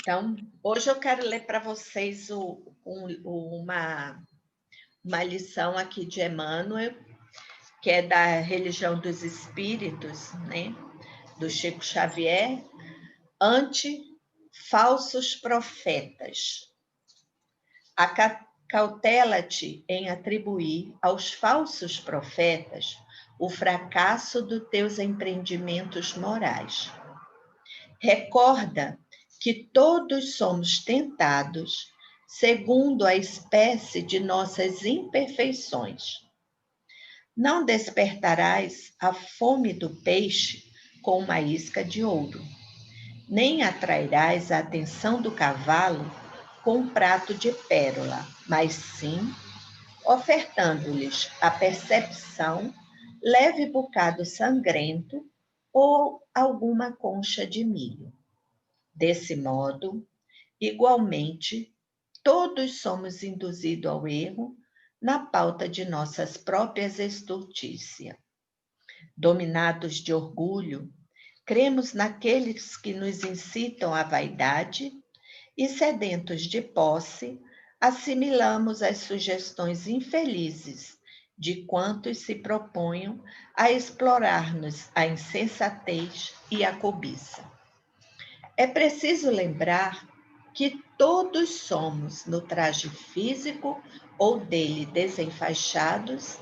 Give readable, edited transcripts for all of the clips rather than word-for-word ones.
Então, hoje eu quero ler para vocês uma lição aqui de Emmanuel, que é da religião dos espíritos, né? Do Chico Xavier, ante falsos profetas. Cautela-te em atribuir aos falsos profetas o fracasso dos teus empreendimentos morais. Recorda que todos somos tentados segundo a espécie de nossas imperfeições. Não despertarás a fome do peixe com uma isca de ouro, nem atrairás a atenção do cavalo com um prato de pérola, mas sim ofertando-lhes a percepção, leve bocado sangrento ou alguma concha de milho. Desse modo, igualmente, todos somos induzidos ao erro na pauta de nossas próprias estultícias. Dominados de orgulho, cremos naqueles que nos incitam à vaidade e, sedentos de posse, assimilamos as sugestões infelizes de quantos se proponham a explorar-nos a insensatez e a cobiça. É preciso lembrar que todos somos, no traje físico ou dele desenfaixados,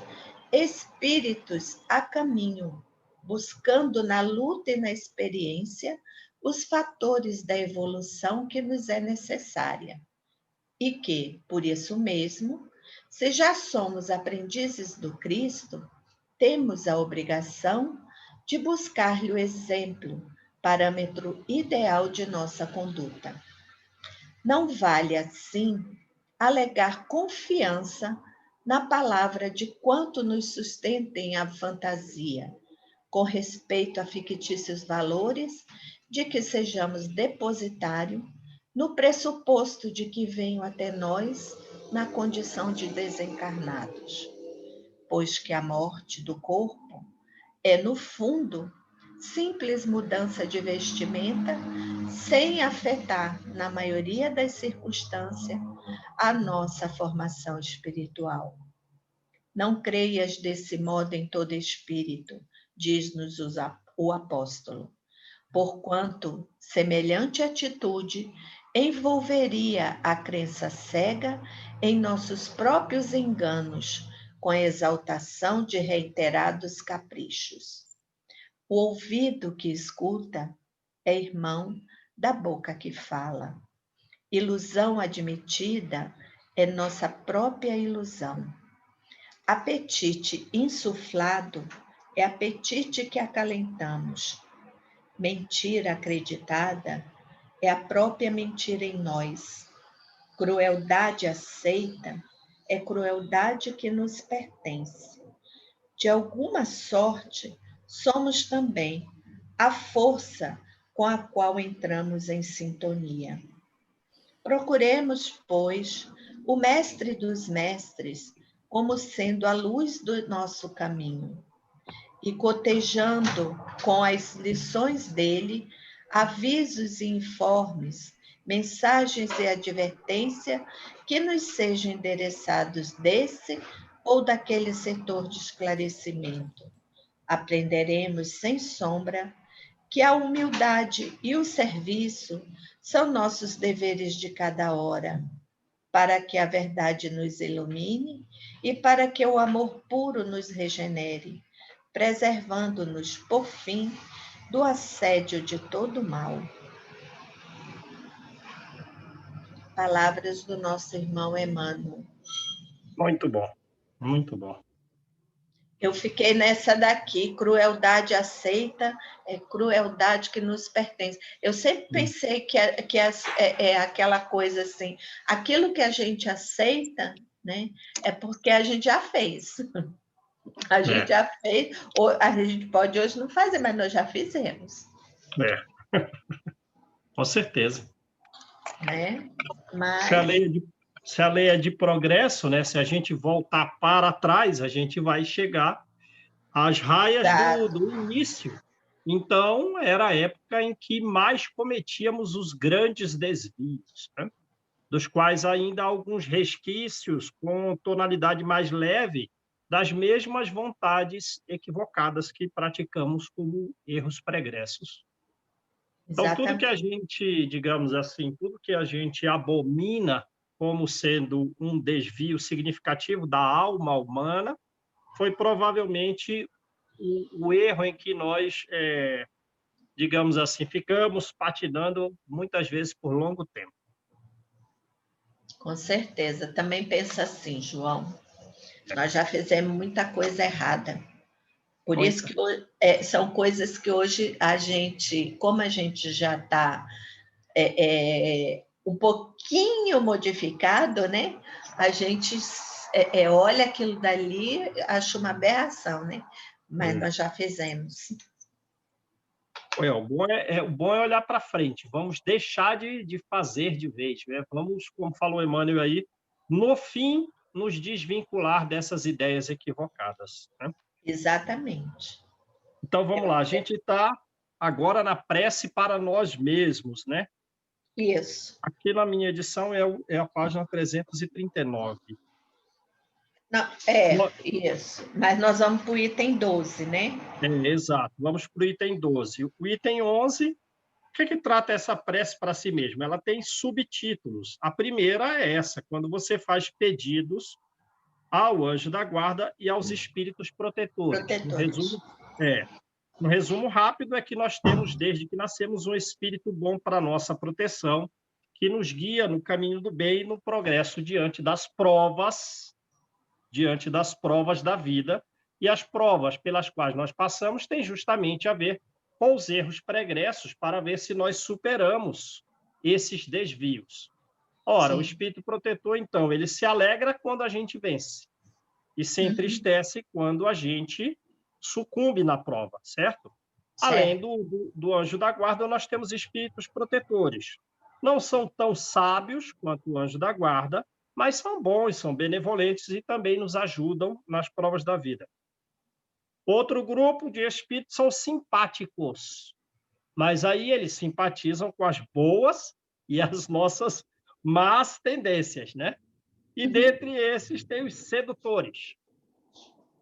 espíritos a caminho, buscando na luta e na experiência os fatores da evolução que nos é necessária. E que, por isso mesmo, se já somos aprendizes do Cristo, temos a obrigação de buscar-lhe o exemplo, parâmetro ideal de nossa conduta. Não vale, assim, alegar confiança na palavra de quanto nos sustentem a fantasia, com respeito a fictícios valores de que sejamos depositário, no pressuposto de que venham até nós na condição de desencarnados, pois que a morte do corpo é, no fundo, simples mudança de vestimenta, sem afetar, na maioria das circunstâncias, a nossa formação espiritual. Não creias desse modo em todo espírito, diz-nos o apóstolo, porquanto semelhante atitude envolveria a crença cega em nossos próprios enganos, com a exaltação de reiterados caprichos. O ouvido que escuta é irmão da boca que fala. Ilusão admitida é nossa própria ilusão. Apetite insuflado é apetite que acalentamos. Mentira acreditada é a própria mentira em nós. Crueldade aceita é crueldade que nos pertence. De alguma sorte, somos também a força com a qual entramos em sintonia. Procuremos, pois, o mestre dos mestres como sendo a luz do nosso caminho, e cotejando com as lições dele, avisos e informes, mensagens e advertência que nos sejam endereçados desse ou daquele setor de esclarecimento. Aprenderemos, sem sombra, que a humildade e o serviço são nossos deveres de cada hora, para que a verdade nos ilumine e para que o amor puro nos regenere, preservando-nos, por fim, do assédio de todo mal. Palavras do nosso irmão Emmanuel. Muito bom, muito bom. Eu fiquei nessa daqui, crueldade aceita é crueldade que nos pertence. Eu sempre pensei que é aquela coisa assim, aquilo que a gente aceita, né, é porque a gente já fez. A gente já fez, ou a gente pode hoje não fazer, mas nós já fizemos. Com certeza. Né? Mas... Se a lei é de progresso, né? Se a gente voltar para trás, a gente vai chegar às raias do início. Então, era a época em que mais cometíamos os grandes desvios, né? Dos quais ainda há alguns resquícios com tonalidade mais leve das mesmas vontades equivocadas que praticamos como erros pregressos. Então, tudo que a Exatamente. gente, digamos assim, tudo que a gente abomina como sendo um desvio significativo da alma humana, foi provavelmente o erro em que nós, digamos assim, ficamos patinando muitas vezes por longo tempo. Com certeza. Também penso assim, João. Nós já fizemos muita coisa errada. Por isso Muita. que são coisas que hoje a gente, como a gente já está um pouquinho modificado, né? A gente olha aquilo dali, acha uma aberração, né? Mas É. nós já fizemos. O bom é olhar para frente. Vamos deixar de fazer de vez, né? Vamos, como falou Emmanuel aí, no fim, nos desvincular dessas ideias equivocadas, né? Exatamente. Então, vamos lá. A gente está agora na prece para nós mesmos, né? Isso. Aqui na minha edição é a página 339. Não, isso. Mas nós vamos para o item 12, né? Exato. Vamos para o item 12. O item 11, o que trata essa prece para si mesmo? Ela tem subtítulos. A primeira é essa, quando você faz pedidos ao anjo da guarda e aos espíritos protetores. Protetores. É, no resumo rápido, é que nós temos, desde que nascemos, um espírito bom para nossa proteção, que nos guia no caminho do bem e no progresso diante das provas da vida. E as provas pelas quais nós passamos têm justamente a ver com os erros pregressos, para ver se nós superamos esses desvios. Ora, o Sim. espírito protetor, então, ele se alegra quando a gente vence e se Uhum. entristece quando a gente sucumbe na prova, certo? Além Certo. do anjo da guarda, nós temos espíritos protetores. Não são tão sábios quanto o anjo da guarda, mas são bons, são benevolentes e também nos ajudam nas provas da vida. Outro grupo de espíritos são simpáticos, mas aí eles simpatizam com as boas e as nossas más tendências, né? E dentre esses tem os sedutores,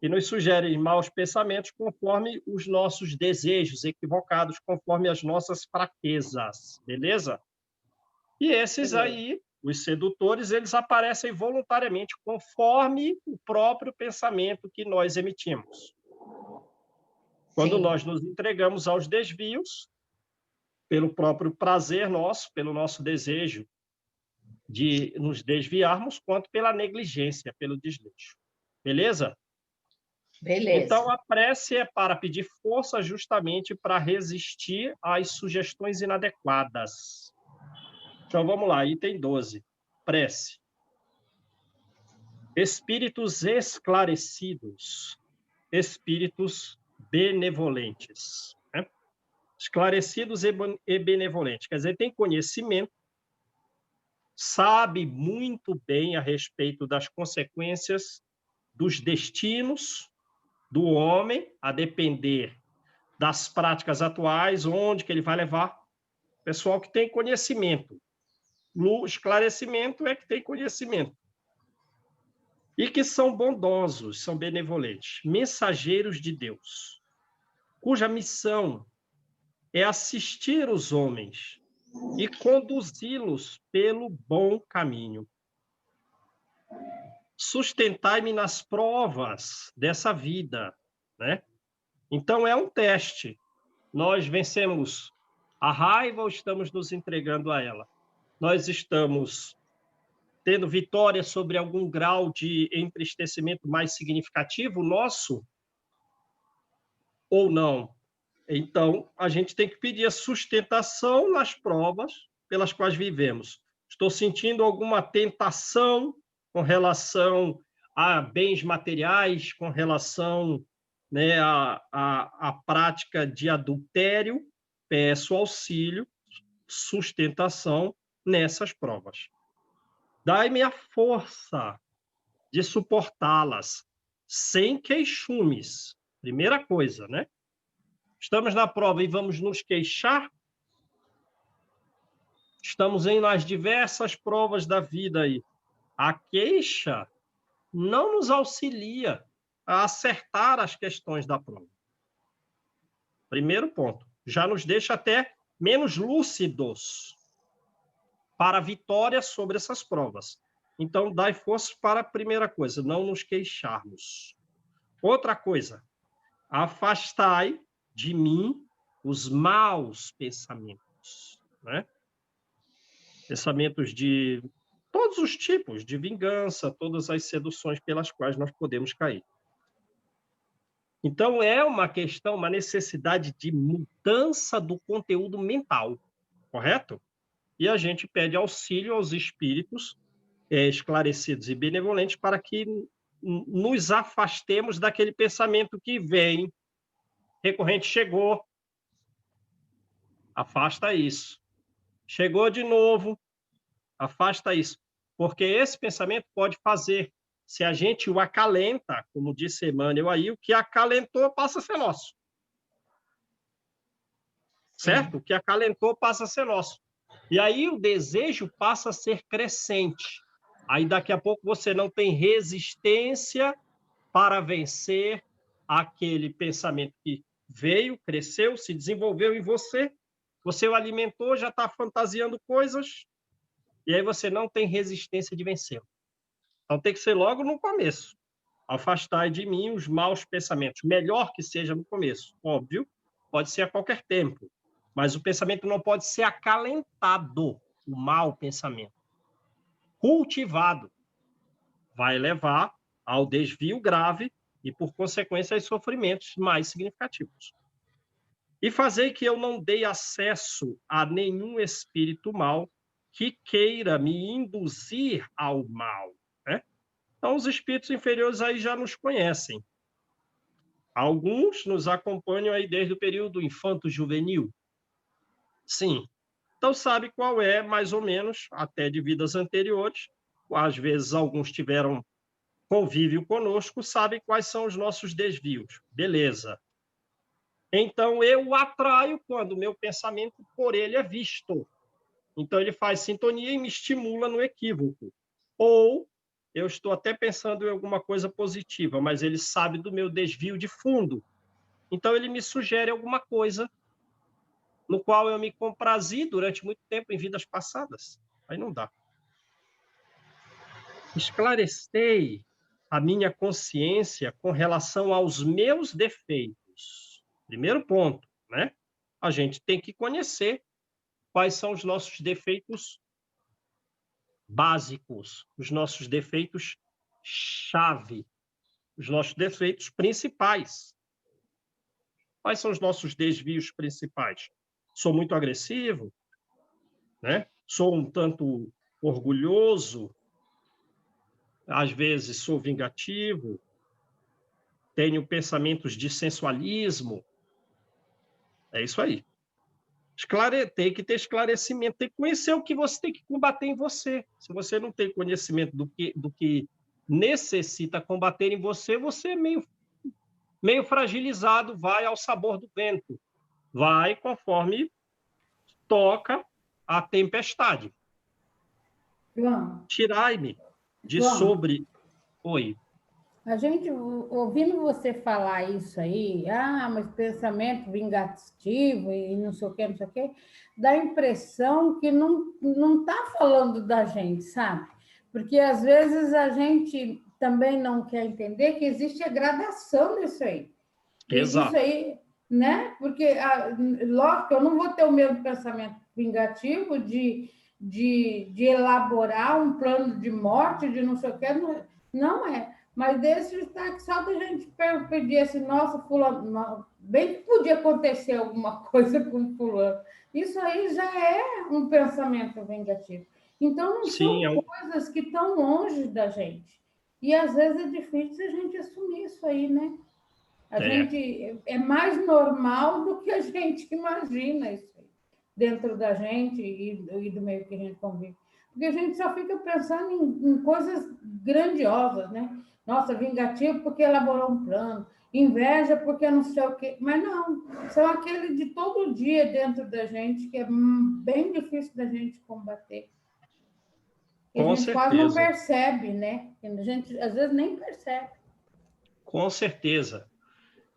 que nos sugerem maus pensamentos conforme os nossos desejos equivocados, conforme as nossas fraquezas, beleza? E esses Beleza. aí, os sedutores, eles aparecem voluntariamente conforme o próprio pensamento que nós emitimos. Quando Sim. nós nos entregamos aos desvios, pelo próprio prazer nosso, pelo nosso desejo de nos desviarmos, quanto pela negligência, pelo desleixo. Beleza? Então, Beleza. a prece é para pedir força justamente para resistir às sugestões inadequadas. Então, vamos lá, item 12. Prece. Espíritos esclarecidos, espíritos benevolentes. Né? Esclarecidos e benevolentes. Quer dizer, tem conhecimento, sabe muito bem a respeito das consequências dos destinos do homem, a depender das práticas atuais, onde que ele vai levar. Pessoal que tem conhecimento. O esclarecimento é que tem conhecimento. E que são bondosos, são benevolentes, mensageiros de Deus, cuja missão é assistir os homens e conduzi-los pelo bom caminho. Sustentai-me nas provas dessa vida, né? Então é um teste. Nós vencemos a raiva ou estamos nos entregando a ela? Nós estamos tendo vitória sobre algum grau de entristecimento mais significativo nosso ou não? Então, a gente tem que pedir a sustentação nas provas pelas quais vivemos. Estou sentindo alguma tentação com relação a bens materiais, com relação, né, à prática de adultério, peço auxílio, sustentação nessas provas. Dai-me a força de suportá-las sem queixumes. Primeira coisa, né? Estamos na prova e vamos nos queixar? Estamos em nas diversas provas da vida aí. A queixa não nos auxilia a acertar as questões da prova. Primeiro ponto. Já nos deixa até menos lúcidos para a vitória sobre essas provas. Então, dai força para a primeira coisa, não nos queixarmos. Outra coisa, afastai de mim os maus pensamentos, né? Pensamentos de todos os tipos, de vingança, todas as seduções pelas quais nós podemos cair. Então, é uma questão, uma necessidade de mudança do conteúdo mental, correto? E a gente pede auxílio aos espíritos esclarecidos e benevolentes para que nos afastemos daquele pensamento que vem, recorrente, chegou, afasta isso. Chegou de novo, afasta isso. Porque esse pensamento pode fazer, se a gente o acalenta, como disse Emmanuel aí, o que acalentou passa a ser nosso. Certo? O que acalentou passa a ser nosso. E aí o desejo passa a ser crescente. Aí daqui a pouco você não tem resistência para vencer aquele pensamento que veio, cresceu, se desenvolveu em você, você o alimentou, já está fantasiando coisas, e aí você não tem resistência de vencê-lo. Então tem que ser logo no começo. Afastai de mim os maus pensamentos. Melhor que seja no começo, óbvio, pode ser a qualquer tempo, mas o pensamento não pode ser acalentado, o mau pensamento. Cultivado vai levar ao desvio grave e, por consequência, aos sofrimentos mais significativos. E fazer que eu não dê acesso a nenhum espírito mal que queira me induzir ao mal, né? Então, os espíritos inferiores aí já nos conhecem. Alguns nos acompanham aí desde o período infanto-juvenil. Sim. Então, sabe qual é, mais ou menos, até de vidas anteriores. Às vezes, alguns tiveram convívio conosco, sabem quais são os nossos desvios. Beleza. Então, eu o atraio quando o meu pensamento por ele é visto. Então, ele faz sintonia e me estimula no equívoco. Ou eu estou até pensando em alguma coisa positiva, mas ele sabe do meu desvio de fundo. Então, ele me sugere alguma coisa no qual eu me comprazi durante muito tempo em vidas passadas. Aí não dá. Esclarecei a minha consciência com relação aos meus defeitos. Primeiro ponto, né? A gente tem que conhecer quais são os nossos defeitos básicos, os nossos defeitos chave, os nossos defeitos principais. Quais são os nossos desvios principais? Sou muito agressivo, né? Sou um tanto orgulhoso, às vezes sou vingativo, tenho pensamentos de sensualismo. É isso aí. Tem que ter esclarecimento, tem que conhecer o que você tem que combater em você. Se você não tem conhecimento do que necessita combater em você, você é meio fragilizado, vai ao sabor do vento, vai conforme toca a tempestade. João, Tirai-me de João, sobre... Oi. a gente, ouvindo você falar isso aí, mas pensamento vingativo e não sei o que, não sei o que, dá a impressão que não está falando da gente, sabe? Porque às vezes a gente também não quer entender que existe a gradação disso aí. Exato. Isso aí, né? Porque, lógico, eu não vou ter o mesmo pensamento vingativo de elaborar um plano de morte, de não sei o que, não é. Mas desse destaque, só da gente pedir assim, nossa, fulano, bem que podia acontecer alguma coisa com fulano. Isso aí já é um pensamento vingativo. Então, não Sim, são coisas que estão longe da gente. E às vezes é difícil a gente assumir isso aí, né? A gente é mais normal do que a gente imagina isso aí, dentro da gente e do meio que a gente convive. Porque a gente só fica pensando em coisas grandiosas, né? Nossa, vingativo porque elaborou um plano. inveja porque não sei o quê. Mas não, são aquele de todo dia dentro da gente, que é bem difícil da gente combater. E a Com gente quase não certeza. percebe, né? A gente às vezes nem percebe. Com certeza.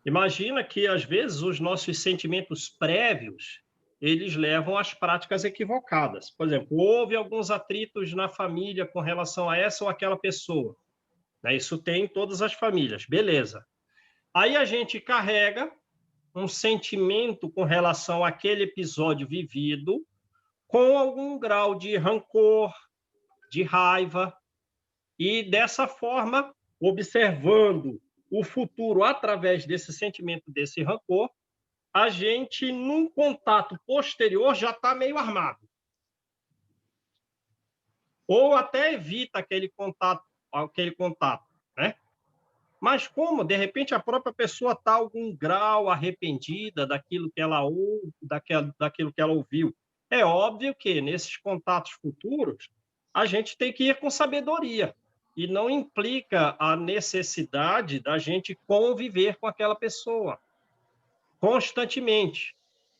Imagina que, às vezes, os nossos sentimentos prévios, eles levam às práticas equivocadas. Por exemplo, houve alguns atritos na família com relação a essa ou aquela pessoa, né? Isso tem em todas as famílias, beleza. Aí a gente carrega um sentimento com relação àquele episódio vivido, com algum grau de rancor, de raiva, e dessa forma, observando o futuro através desse sentimento, desse rancor, a gente, num contato posterior, já está meio armado. Ou até evita aquele contato, né? Mas como, de repente, a própria pessoa está a algum grau arrependida daquilo que ela ouve, daquilo que ela ouviu, é óbvio que, nesses contatos futuros, a gente tem que ir com sabedoria. E não implica a necessidade da gente conviver com aquela pessoa constantemente.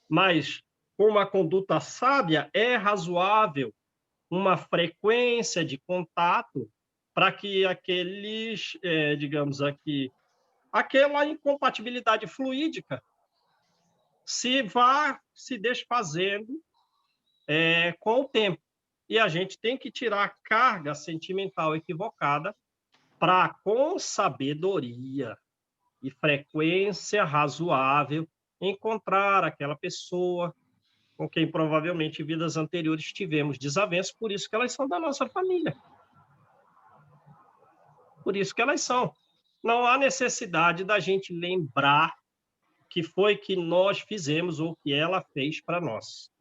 Mas, com uma conduta sábia, é razoável uma frequência de contato para que aqueles, digamos aqui, aquela incompatibilidade fluídica se vá se desfazendo com o tempo. E a gente tem que tirar a carga sentimental equivocada para, com sabedoria e frequência razoável, encontrar aquela pessoa com quem provavelmente em vidas anteriores tivemos desavenças, por isso que elas são da nossa família. Por isso que elas são. Não há necessidade da gente lembrar que foi que nós fizemos ou que ela fez para nós.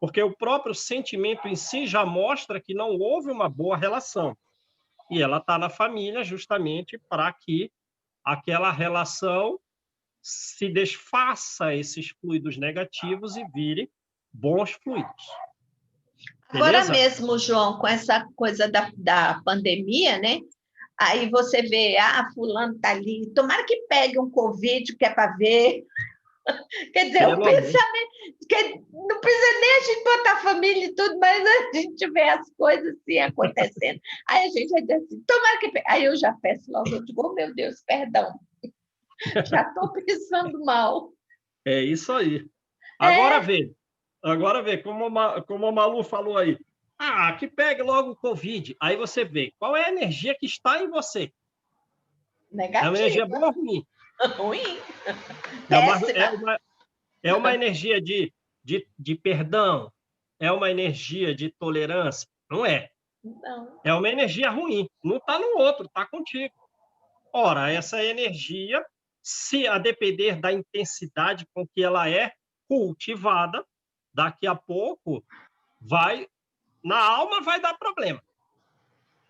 Porque o próprio sentimento em si já mostra que não houve uma boa relação. E ela está na família justamente para que aquela relação se desfaça esses fluidos negativos e vire bons fluidos. Agora Beleza? mesmo, João, com essa coisa da pandemia, né? Aí você vê, fulano tá ali, tomara que pegue um Covid, que é para ver. Quer dizer, o pensamento, que não precisa nem a gente botar a família e tudo, mas a gente vê as coisas assim acontecendo. Aí a gente vai dizer assim, tomara que pegue. Aí eu já peço logo, eu digo, oh, meu Deus, perdão. Já estou pensando mal. É isso aí. Agora vê, como a Malu falou aí. Que pegue logo o Covid. Aí você vê qual é a energia que está em você. Negativa. É uma energia boa ou ruim? Ruim. É uma energia de perdão? É uma energia de tolerância? Não é. Não. É uma energia ruim. Não está no outro, está contigo. Ora, essa energia, se a depender da intensidade com que ela é cultivada, daqui a pouco na alma vai dar problema.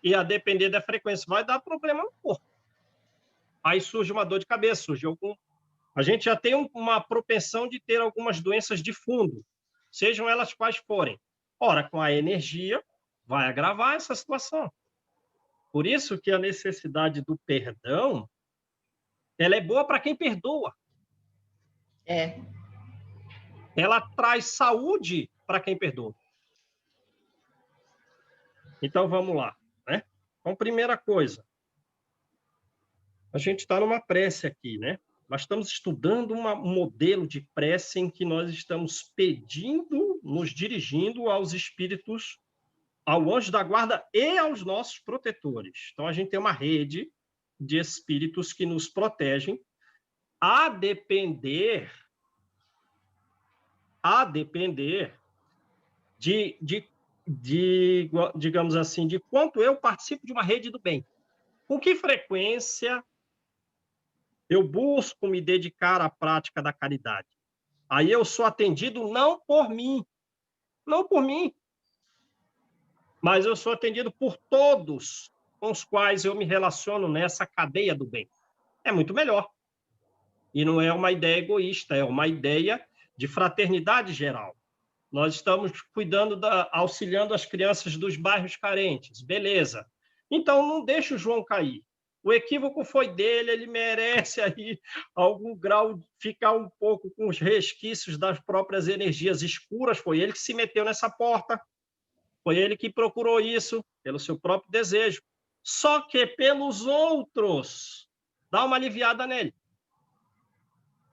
E a depender da frequência vai dar problema no corpo. Aí surge uma dor de cabeça, a gente já tem uma propensão de ter algumas doenças de fundo, sejam elas quais forem. Ora, com a energia, vai agravar essa situação. Por isso que a necessidade do perdão, ela é boa para quem perdoa. Ela traz saúde para quem perdoa. Então, vamos lá, né? Então, primeira coisa, a gente está numa prece aqui, né? Nós estamos estudando um modelo de prece em que nós estamos pedindo, nos dirigindo aos espíritos, ao anjo da guarda e aos nossos protetores. Então, a gente tem uma rede de espíritos que nos protegem, a depender digamos assim, de quanto eu participo de uma rede do bem. Com que frequência eu busco me dedicar à prática da caridade? Aí eu sou atendido não por mim, mas eu sou atendido por todos com os quais eu me relaciono nessa cadeia do bem. É muito melhor. E não é uma ideia egoísta, é uma ideia de fraternidade geral. Nós estamos auxiliando as crianças dos bairros carentes, beleza. Então, não deixa o João cair. O equívoco foi dele, ele merece aí algum grau, ficar um pouco com os resquícios das próprias energias escuras. Foi ele que se meteu nessa porta, foi ele que procurou isso, pelo seu próprio desejo. Só que pelos outros, dá uma aliviada nele.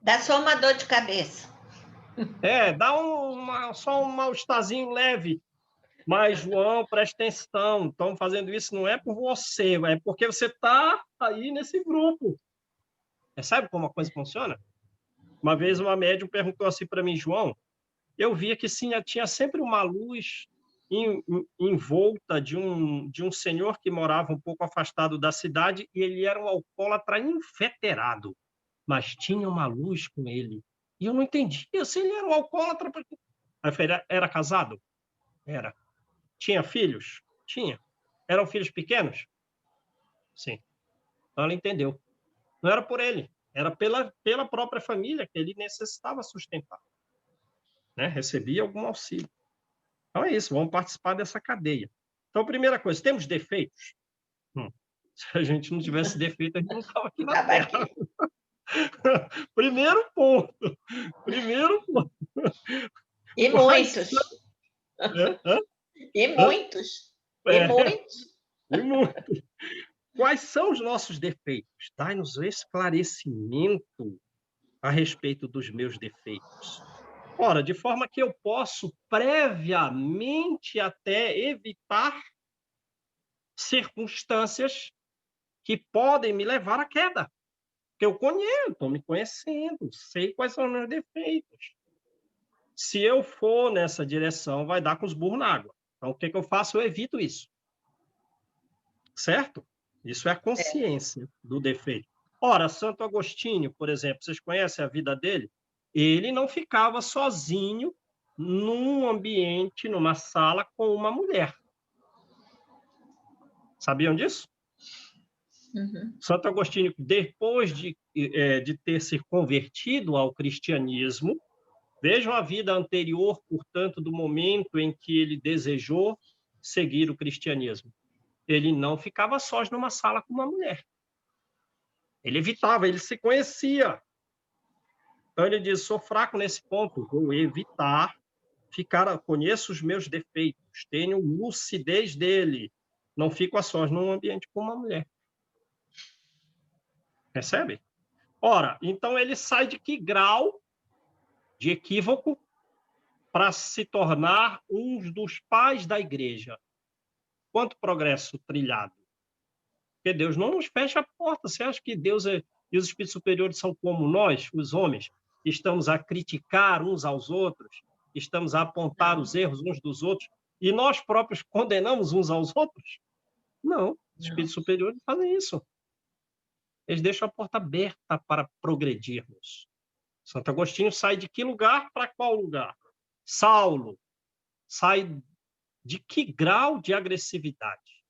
Dá só uma dor de cabeça. Dá só um mal-estarzinho leve. Mas, João, presta atenção, estão fazendo isso não é por você, é porque você está aí nesse grupo. Sabe como a coisa funciona? Uma vez uma médium perguntou assim para mim, João, eu via que sim, tinha sempre uma luz em volta de um senhor que morava um pouco afastado da cidade e ele era um alcoólatra inveterado, mas tinha uma luz com ele. E eu não entendia se ele era um alcoólatra. Aí eu falei, era casado? Era. Tinha filhos? Tinha. Eram filhos pequenos? Sim. Então ela entendeu. Não era por ele, era pela própria família que ele necessitava sustentar. Né? Recebia algum auxílio. Então é isso, vamos participar dessa cadeia. Então, primeira coisa, temos defeitos? Se a gente não tivesse defeito, a gente não estava aqui na Terra. Primeiro ponto. E muitos. E muitos. E muitos. Quais são os nossos defeitos? Dai-nos esclarecimento a respeito dos meus defeitos. Ora, de forma que eu posso previamente até evitar circunstâncias que podem me levar à queda. Porque eu conheço, estou me conhecendo, sei quais são os meus defeitos. Se eu for nessa direção, vai dar com os burros na água. Então, o que eu faço? Eu evito isso. Certo? Isso é a consciência do defeito. Ora, Santo Agostinho, por exemplo, vocês conhecem a vida dele? Ele não ficava sozinho num ambiente, numa sala, com uma mulher. Sabiam disso? Uhum. Santo Agostinho, depois de ter se convertido ao cristianismo, vejam a vida anterior, portanto, do momento em que ele desejou seguir o cristianismo. Ele não ficava sós numa sala com uma mulher. Ele evitava, ele se conhecia. Então ele diz, sou fraco nesse ponto, vou evitar ficar, conheço os meus defeitos, tenho lucidez dele, não fico a sós num ambiente com uma mulher. Percebe? Ora, então ele sai de que grau de equívoco para se tornar um dos pais da igreja? Quanto progresso trilhado? Porque Deus não nos fecha a porta. Você acha que Deus e os espíritos superiores são como nós, os homens? Estamos a criticar uns aos outros, estamos a apontar os erros uns dos outros, e nós próprios condenamos uns aos outros? Não, os espíritos superiores fazem isso. Eles deixam a porta aberta para progredirmos. Santo Agostinho sai de que lugar para qual lugar? Saulo sai de que grau de agressividade?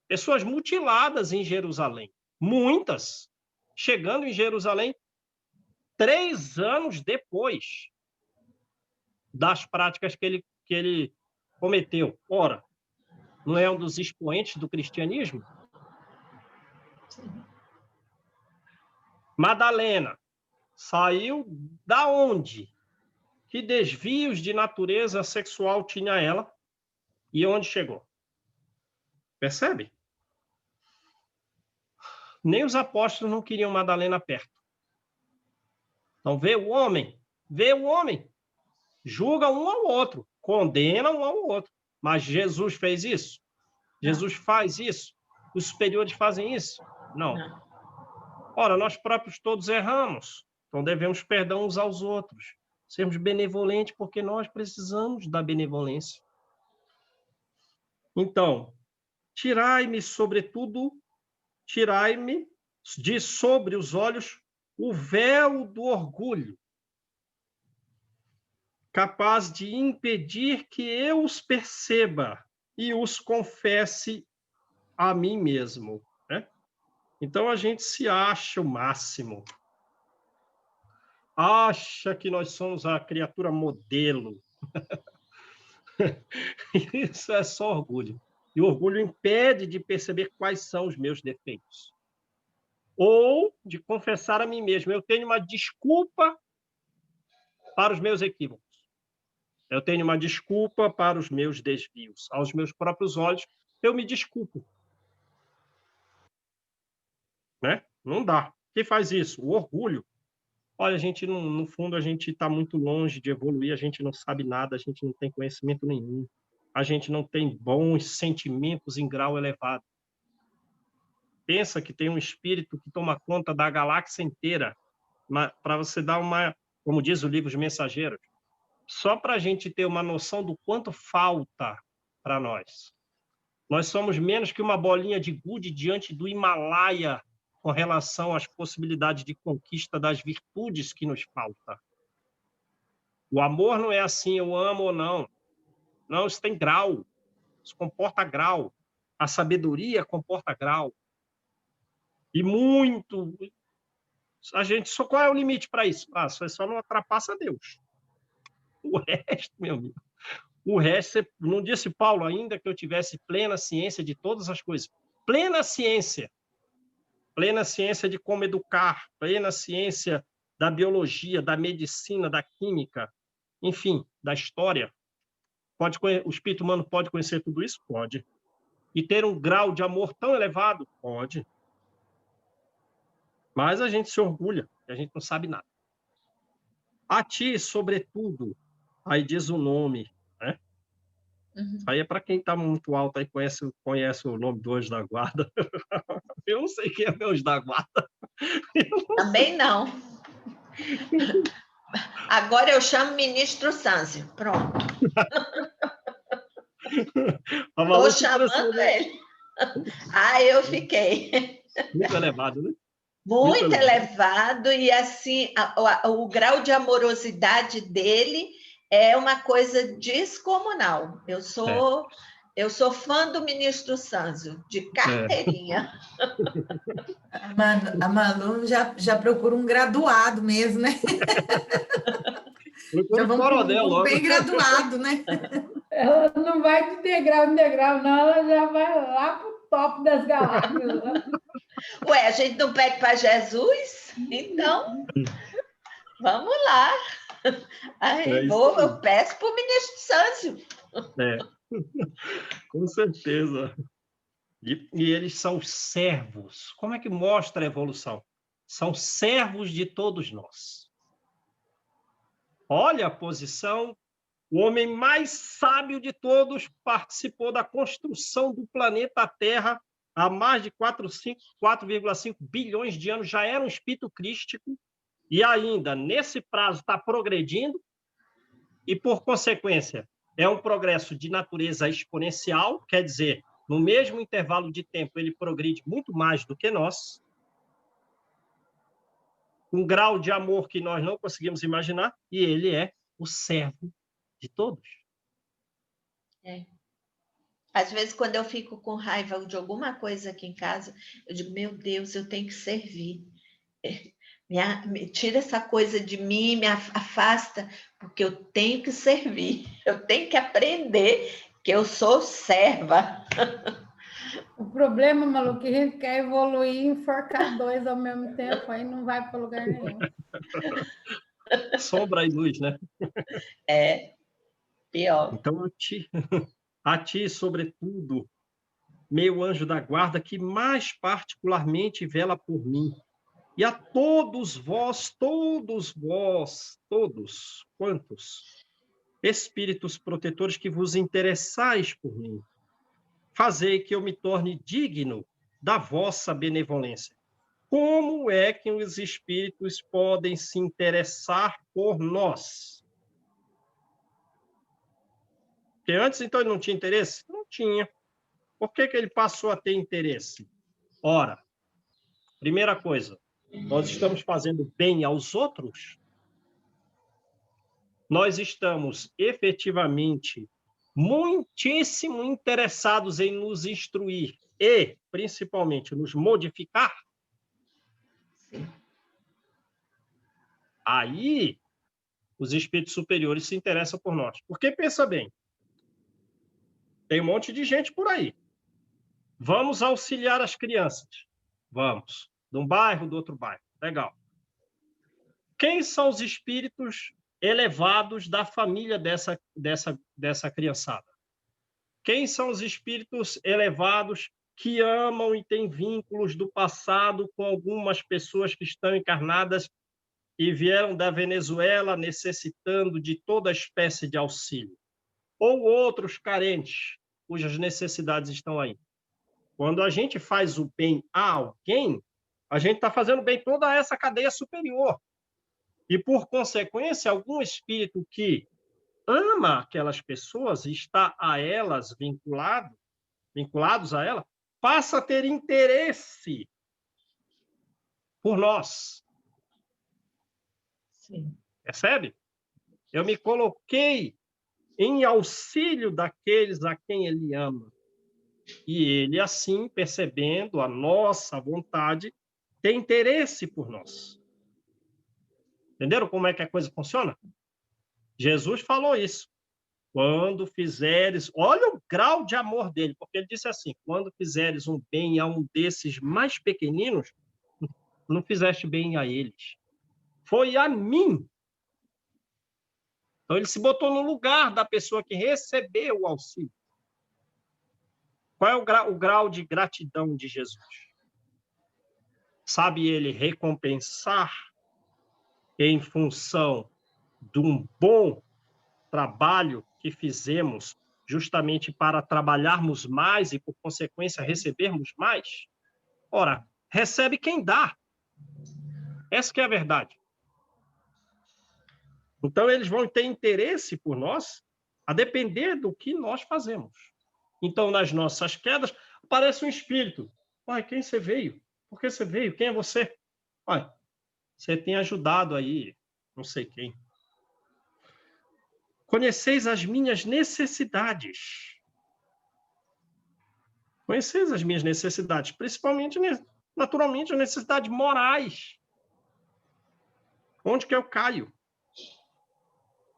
Pessoas mutiladas em Jerusalém, muitas, chegando em Jerusalém 3 anos depois das práticas que ele cometeu. Ora, não é um dos expoentes do cristianismo? Sim. Madalena saiu da onde? Que desvios de natureza sexual tinha ela e onde chegou? Percebe? Nem os apóstolos não queriam Madalena perto. Então, vê o homem, julga um ao outro, condena um ao outro. Mas Jesus fez isso? Jesus faz isso? Os superiores fazem isso? Não. Ora, nós próprios todos erramos, então devemos perdão uns aos outros. Sermos benevolentes, porque nós precisamos da benevolência. Então, tirai-me, sobretudo, tirai-me de sobre os olhos o véu do orgulho, capaz de impedir que eu os perceba e os confesse a mim mesmo. Né? Então, a gente se acha o máximo. Acha que nós somos a criatura modelo. Isso é só orgulho. E o orgulho impede de perceber quais são os meus defeitos. ou de confessar a mim mesmo. Eu tenho uma desculpa para os meus equívocos. Eu tenho uma desculpa para os meus desvios. Aos meus próprios olhos, eu me desculpo. Né? Não dá. Quem faz isso? O orgulho. Olha, a gente, no fundo, a gente está muito longe de evoluir, a gente não sabe nada, a gente não tem conhecimento nenhum, a gente não tem bons sentimentos em grau elevado. Pensa que tem um espírito que toma conta da galáxia inteira, para você dar uma, como diz o livro Os Mensageiros, só para a gente ter uma noção do quanto falta para nós. Nós somos menos que uma bolinha de gude diante do Himalaia com relação às possibilidades de conquista das virtudes que nos faltam. O amor não é assim, eu amo ou não. Não, isso tem grau. Isso comporta grau. A sabedoria comporta grau. E muito... A gente só... Qual é o limite para isso? Você só não ultrapassa Deus. O resto, meu amigo. O resto, não disse Paulo ainda que eu tivesse plena ciência de todas as coisas. Plena ciência de como educar, plena ciência da biologia, da medicina, da química, enfim, da história. O espírito humano pode conhecer tudo isso? Pode. E ter um grau de amor tão elevado? Pode. Mas a gente se orgulha, e a gente não sabe nada. A ti, sobretudo, aí diz o nome, né? Uhum. Aí é para quem está muito alto, aí conhece o nome do anjo da guarda. Eu não sei quem é meu anjo da guarda. Também não. Agora eu chamo ministro Sanzio. Pronto. Estou chamando ele. Eu fiquei. Muito elevado, né? Muito elevado, e assim, o grau de amorosidade dele é uma coisa descomunal. Eu sou fã do ministro Sanzio, de carteirinha. A Manu já procura um graduado mesmo, né? Já vamos coronel logo. Bem graduado, né? Ela não vai de degrau em degrau, não, ela já vai lá para o top das galáxias. Ué, a gente não pede para Jesus? Então, vamos lá. Eu peço para o ministro Sanzio. Com certeza. E eles são servos. Como é que mostra a evolução? São servos de todos nós. Olha a posição. O homem mais sábio de todos participou da construção do planeta Terra há mais de 4,5 bilhões de anos, já era um espírito crístico, e ainda, nesse prazo, está progredindo, e, por consequência, é um progresso de natureza exponencial, quer dizer, no mesmo intervalo de tempo, ele progride muito mais do que nós, um grau de amor que nós não conseguimos imaginar, e ele é o servo de todos. Às vezes, quando eu fico com raiva de alguma coisa aqui em casa, eu digo, meu Deus, eu tenho que servir. Tira essa coisa de mim, me afasta, porque eu tenho que servir. Eu tenho que aprender que eu sou serva. O problema, Malu, que a gente quer evoluir e enforcar dois ao mesmo tempo, aí não vai para lugar nenhum. Sombra e luz, né? Pior. Então, a ti, sobretudo, meu anjo da guarda, que mais particularmente vela por mim, e a todos vós, quantos espíritos protetores que vos interessais por mim, fazei que eu me torne digno da vossa benevolência. Como é que os espíritos podem se interessar por nós? Porque antes, então, ele não tinha interesse? Não tinha. Por que ele passou a ter interesse? Ora, primeira coisa, nós estamos fazendo bem aos outros? Nós estamos efetivamente muitíssimo interessados em nos instruir e, principalmente, nos modificar? Sim. Aí, os espíritos superiores se interessam por nós. Porque, pensa bem, tem um monte de gente por aí. Vamos auxiliar as crianças. Vamos. De um bairro, do outro bairro. Legal. Quem são os espíritos elevados da família dessa criançada? Quem são os espíritos elevados que amam e têm vínculos do passado com algumas pessoas que estão encarnadas e vieram da Venezuela necessitando de toda espécie de auxílio? Ou outros carentes, cujas necessidades estão aí? Quando a gente faz o bem a alguém, a gente está fazendo bem toda essa cadeia superior. E, por consequência, algum espírito que ama aquelas pessoas e está a elas vinculados a ela, passa a ter interesse por nós. Sim. Percebe? Eu me coloquei em auxílio daqueles a quem ele ama. E ele, assim, percebendo a nossa vontade, tem interesse por nós. Entenderam como é que a coisa funciona? Jesus falou isso. Quando fizeres... Olha o grau de amor dele, porque ele disse assim, quando fizeres um bem a um desses mais pequeninos, não fizeste bem a eles. Foi a mim. Então, ele se botou no lugar da pessoa que recebeu o auxílio. Qual é o grau de gratidão de Jesus? Sabe ele recompensar em função de um bom trabalho que fizemos justamente para trabalharmos mais e, por consequência, recebermos mais? Ora, recebe quem dá. Essa que é a verdade. Então, eles vão ter interesse por nós a depender do que nós fazemos. Então, nas nossas quedas, aparece um espírito. Pai, quem você veio? Por que você veio? Quem é você? Pai, você tem ajudado aí, não sei quem. Conheceis as minhas necessidades. Conheceis as minhas necessidades, principalmente, naturalmente, as necessidades morais. Onde que eu caio?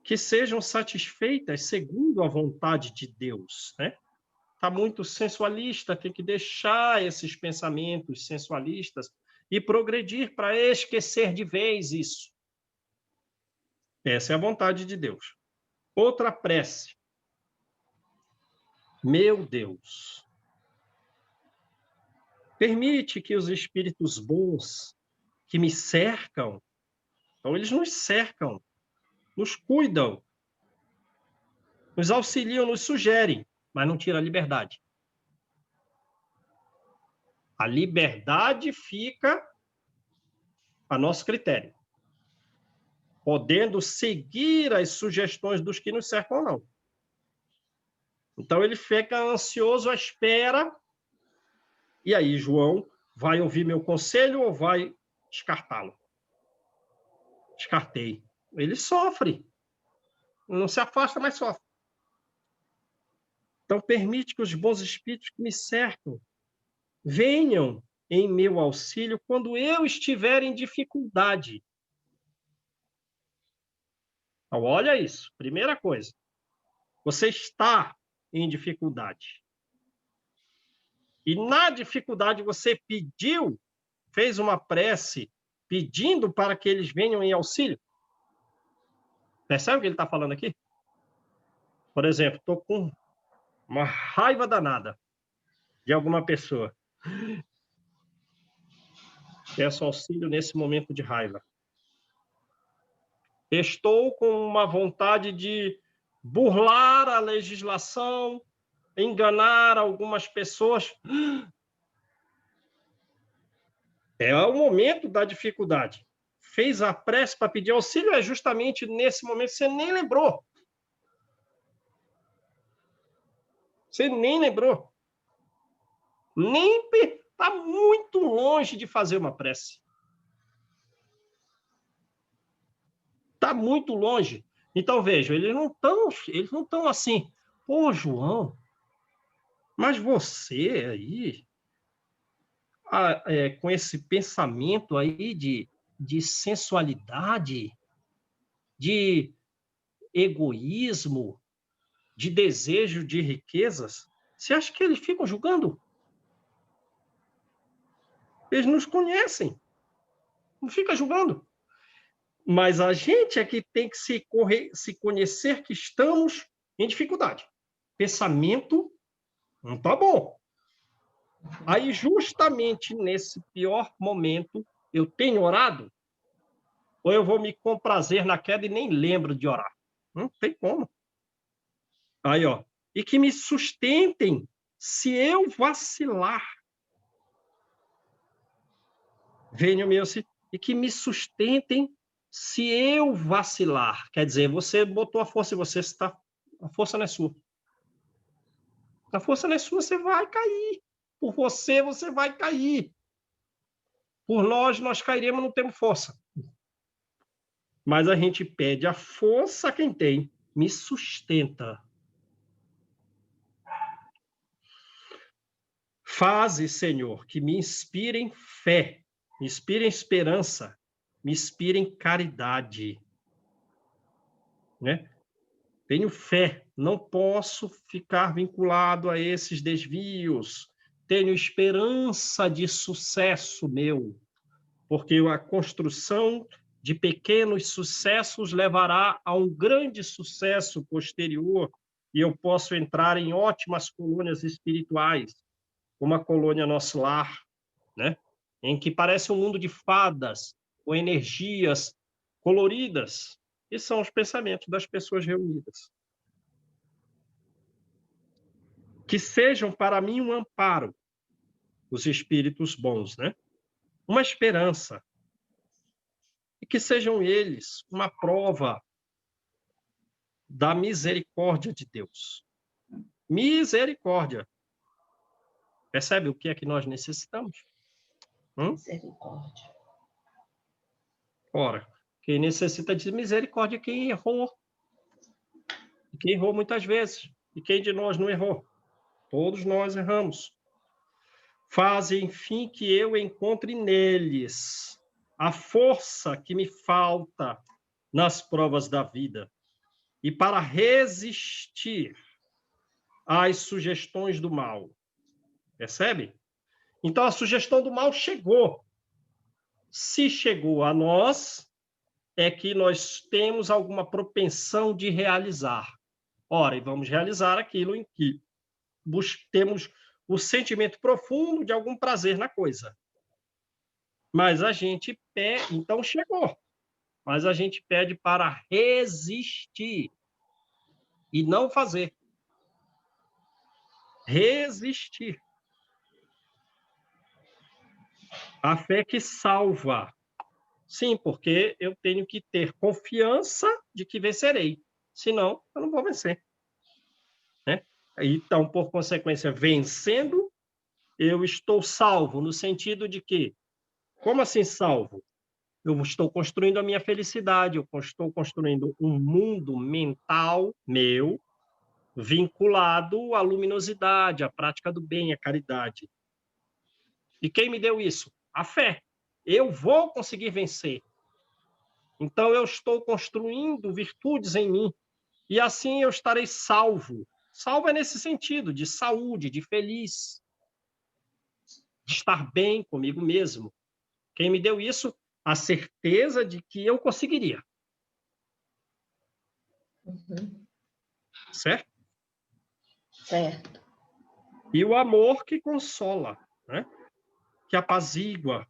Que sejam satisfeitas segundo a vontade de Deus, né? Está muito sensualista, tem que deixar esses pensamentos sensualistas e progredir para esquecer de vez isso. Essa é a vontade de Deus. Outra prece. Meu Deus, permite que os espíritos bons que me cercam, então eles nos cercam, nos cuidam, nos auxiliam, nos sugerem, mas não tira a liberdade. A liberdade fica a nosso critério, podendo seguir as sugestões dos que nos cercam ou não. Então, ele fica ansioso à espera, e aí, João, vai ouvir meu conselho ou vai descartá-lo? Descartei. Ele sofre. Não se afasta, mas sofre. Então, permite que os bons espíritos que me cercam venham em meu auxílio quando eu estiver em dificuldade. Então, olha isso. Primeira coisa. Você está em dificuldade. E na dificuldade você pediu, fez uma prece, pedindo para que eles venham em auxílio. Percebe o que ele está falando aqui? Por exemplo, estou com uma raiva danada de alguma pessoa. Peço auxílio nesse momento de raiva. Estou com uma vontade de burlar a legislação, enganar algumas pessoas. É o momento da dificuldade. Fez a prece para pedir auxílio, é justamente nesse momento que você nem lembrou. Você nem lembrou. Nem está muito longe de fazer uma prece. Está muito longe. Então, veja, eles não estão assim, pô, João, mas você aí, com esse pensamento aí de sensualidade, de egoísmo, de desejo de riquezas, você acha que eles ficam julgando? Eles nos conhecem. Não fica julgando. Mas a gente é que tem que se conhecer que estamos em dificuldade. Pensamento não está bom. Aí, justamente nesse pior momento, eu tenho orado, ou eu vou me comprazer na queda e nem lembro de orar. Não tem como. Aí, ó. E que me sustentem se eu vacilar. Venham-me, e que me sustentem se eu vacilar. Quer dizer, você botou a força em você, a força não é sua. A força não é sua, você vai cair. Por você, você vai cair. Por nós cairemos, não temos força. Mas a gente pede a força a quem tem. Me sustenta. Faze, Senhor, que me inspirem fé, me inspirem esperança, me inspirem caridade. Né? Tenho fé, não posso ficar vinculado a esses desvios. Tenho esperança de sucesso meu, porque a construção de pequenos sucessos levará a um grande sucesso posterior e eu posso entrar em ótimas colônias espirituais, como a colônia Nosso Lar, né? Em que parece um mundo de fadas, com energias coloridas, e são os pensamentos das pessoas reunidas. Que sejam para mim um amparo, os espíritos bons, né? Uma esperança, e que sejam eles uma prova da misericórdia de Deus. Misericórdia. Percebe o que é que nós necessitamos? Misericórdia. Ora, quem necessita de misericórdia é quem errou. E quem errou muitas vezes. E quem de nós não errou? Todos nós erramos. Faze, enfim, que eu encontre neles a força que me falta nas provas da vida e para resistir às sugestões do mal. Percebe? Então, a sugestão do mal chegou. Se chegou a nós, é que nós temos alguma propensão de realizar. Ora, e vamos realizar aquilo em que temos o sentimento profundo de algum prazer na coisa. Mas a gente pede, então chegou, mas a gente pede para resistir e não fazer. Resistir. A fé que salva. Sim, porque eu tenho que ter confiança de que vencerei. Senão, eu não vou vencer. Né? Então, por consequência, vencendo, eu estou salvo, no sentido de que, como assim salvo? Eu estou construindo a minha felicidade, eu estou construindo um mundo mental meu, vinculado à luminosidade, à prática do bem, à caridade. E quem me deu isso? A fé. Eu vou conseguir vencer. Então, eu estou construindo virtudes em mim, e assim eu estarei salvo. Salvo é nesse sentido, de saúde, de feliz, de estar bem comigo mesmo. Quem me deu isso? A certeza de que eu conseguiria. Certo? Certo. E o amor que consola, né? Que apazigua.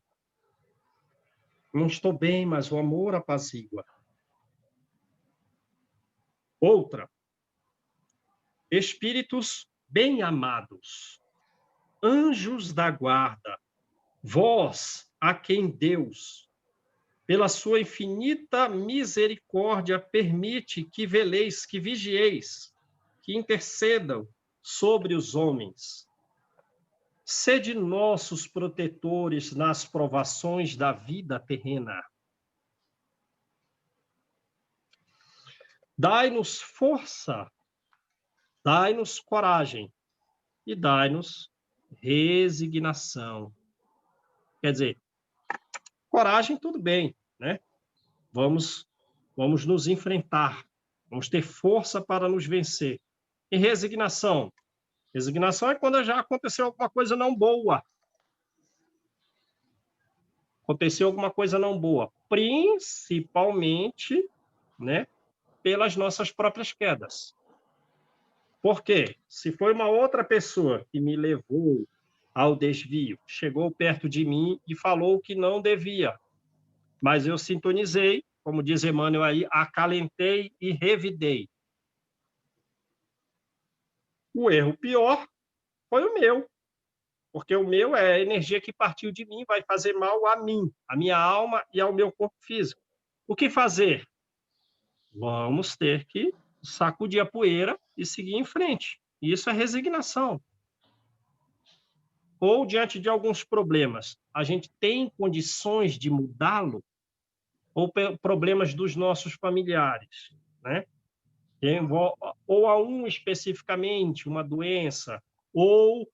Não estou bem, mas o amor apazigua. Outra. Espíritos bem-amados, anjos da guarda, vós a quem Deus, pela sua infinita misericórdia, permite que veleis, que vigieis, que intercedam sobre os homens. Sede nossos protetores nas provações da vida terrena. Dai-nos força, dai-nos coragem e dai-nos resignação. Quer dizer, coragem, tudo bem, né? Vamos nos enfrentar, vamos ter força para nos vencer. E resignação? Resignação é quando já aconteceu alguma coisa não boa. Aconteceu alguma coisa não boa, principalmente, né, pelas nossas próprias quedas. Por quê? Se foi uma outra pessoa que me levou ao desvio, chegou perto de mim e falou que não devia, mas eu sintonizei, como diz Emmanuel aí, acalentei e revidei. O erro pior foi o meu, porque o meu é a energia que partiu de mim, vai fazer mal a mim, à minha alma e ao meu corpo físico. O que fazer? Vamos ter que sacudir a poeira e seguir em frente. Isso é resignação. Ou, diante de alguns problemas, a gente tem condições de mudá-lo? Ou problemas dos nossos familiares, né? Ou a um especificamente, uma doença, ou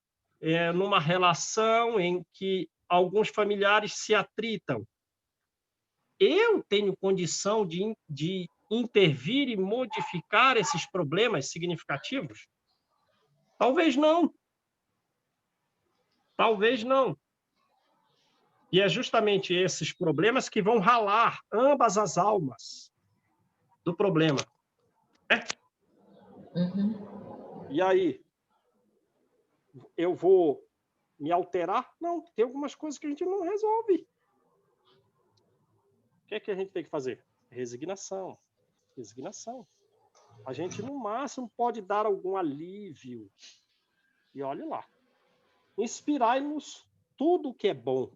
numa relação em que alguns familiares se atritam. Eu tenho condição de intervir e modificar esses problemas significativos? Talvez não. Talvez não. E é justamente esses problemas que vão ralar ambas as almas do problema. Uhum. E aí? Eu vou me alterar? Não, tem algumas coisas que a gente não resolve. O que é que a gente tem que fazer? Resignação. Resignação. A gente, no máximo, pode dar algum alívio. E olhe lá. Inspirai-nos tudo o que é bom.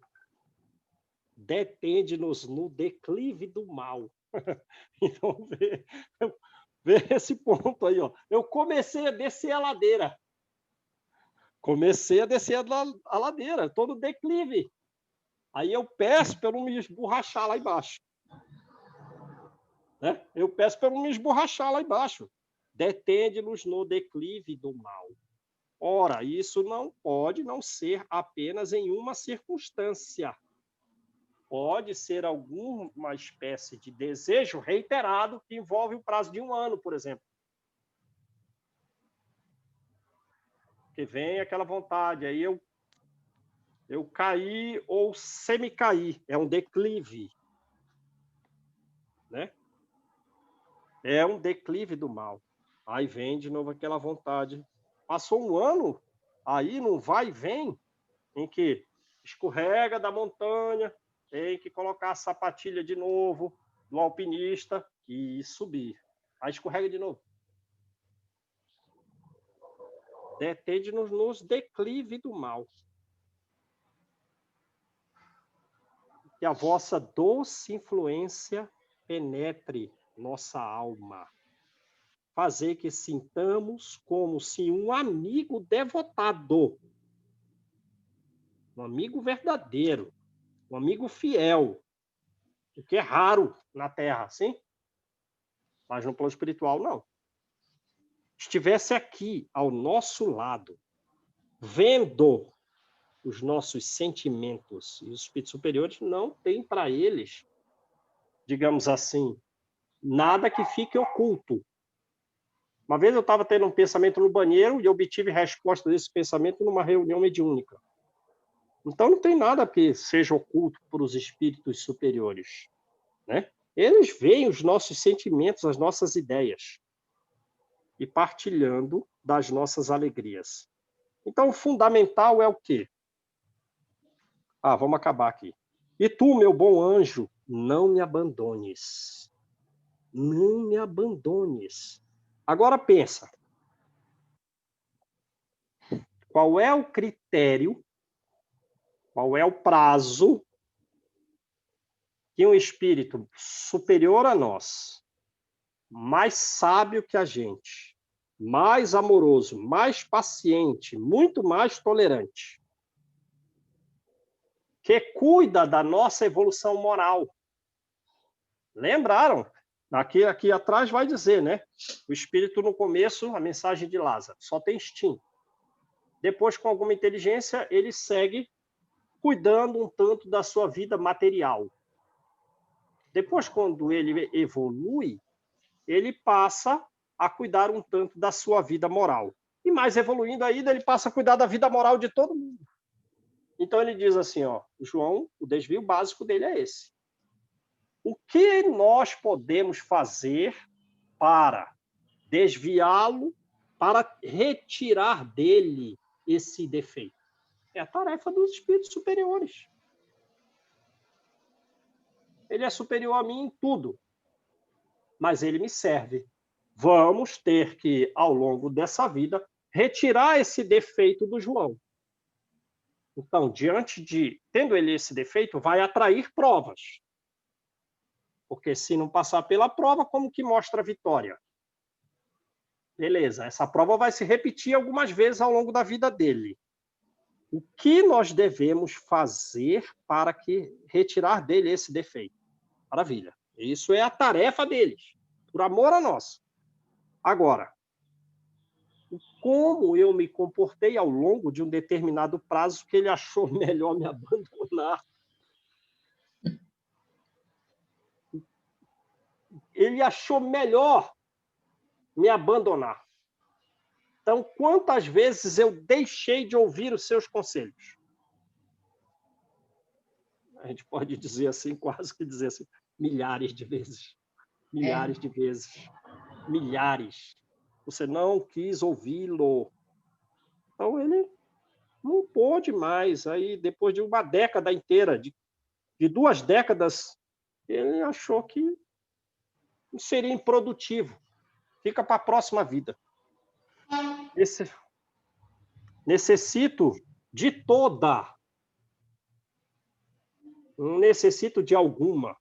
Detende-nos no declive do mal. Então, vê esse ponto aí. Ó. Eu comecei a descer a ladeira. A ladeira, estou no declive. Aí eu peço para não me esborrachar lá embaixo. Né? Eu peço para não me esborrachar lá embaixo. Detende-nos no declive do mal. Ora, isso não pode não ser apenas em uma circunstância. Pode ser alguma espécie de desejo reiterado que envolve o prazo de 1 ano, por exemplo. Que vem aquela vontade, aí eu caí ou semi-caí, é um declive. Né? É um declive do mal. Aí vem de novo aquela vontade. Passou 1 ano, aí não vai e vem, em que escorrega da montanha, tem que colocar a sapatilha de novo do alpinista e subir. Aí escorrega de novo. Detende-nos nos declive do mal. Que a vossa doce influência penetre nossa alma. Fazer que sintamos como se um amigo devotado, um amigo verdadeiro, um amigo fiel, o que é raro na Terra, sim? Mas no plano espiritual, não. Estivesse aqui, ao nosso lado, vendo os nossos sentimentos. E os espíritos superiores não têm para eles, digamos assim, nada que fique oculto. Uma vez eu estava tendo um pensamento no banheiro e obtive resposta desse pensamento numa reunião mediúnica. Então não tem nada que seja oculto para os espíritos superiores, né? Eles veem os nossos sentimentos, as nossas ideias e partilhando das nossas alegrias. Então o fundamental é o quê? Vamos acabar aqui. E tu, meu bom anjo, não me abandones. Não me abandones. Agora pensa. Qual é o critério, qual é o prazo que um espírito superior a nós, mais sábio que a gente, mais amoroso, mais paciente, muito mais tolerante, que cuida da nossa evolução moral. Lembraram? Aqui atrás vai dizer, né? O espírito no começo, a mensagem de Lázaro, só tem instinto. Depois, com alguma inteligência, ele segue cuidando um tanto da sua vida material. Depois, quando ele evolui, ele passa a cuidar um tanto da sua vida moral. E mais evoluindo ainda, ele passa a cuidar da vida moral de todo mundo. Então ele diz assim, ó, João, o desvio básico dele é esse. O que nós podemos fazer para desviá-lo, para retirar dele esse defeito? É a tarefa dos espíritos superiores. Ele é superior a mim em tudo, mas ele me serve. Vamos ter que, ao longo dessa vida, retirar esse defeito do João. Então, tendo ele esse defeito, vai atrair provas. Porque se não passar pela prova, como que mostra a vitória? Beleza, essa prova vai se repetir algumas vezes ao longo da vida dele. O que nós devemos fazer para retirar dele esse defeito? Maravilha. Isso é a tarefa deles, por amor a nós. Agora, como eu me comportei ao longo de um determinado prazo que ele achou melhor me abandonar? Ele achou melhor me abandonar. Então, quantas vezes eu deixei de ouvir os seus conselhos? A gente pode dizer assim, quase que dizer assim, milhares de vezes. Milhares de vezes. Milhares. Você não quis ouvi-lo. Então, ele não pôde mais. Aí, depois de uma década inteira, de 2 décadas, ele achou que seria improdutivo. Fica para a próxima vida. Necessito de toda. Não necessito de alguma.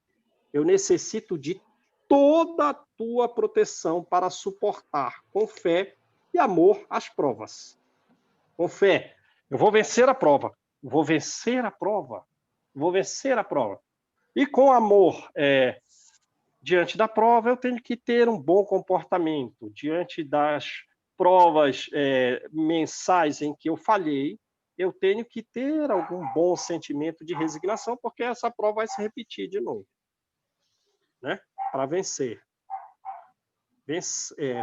Eu necessito de toda a tua proteção para suportar com fé e amor as provas. Com fé, eu vou vencer a prova. Vou vencer a prova. Vou vencer a prova. E com amor, diante da prova, eu tenho que ter um bom comportamento. Diante das provas mensais em que eu falhei, eu tenho que ter algum bom sentimento de resignação, porque essa prova vai se repetir de novo. Né? Para vencer.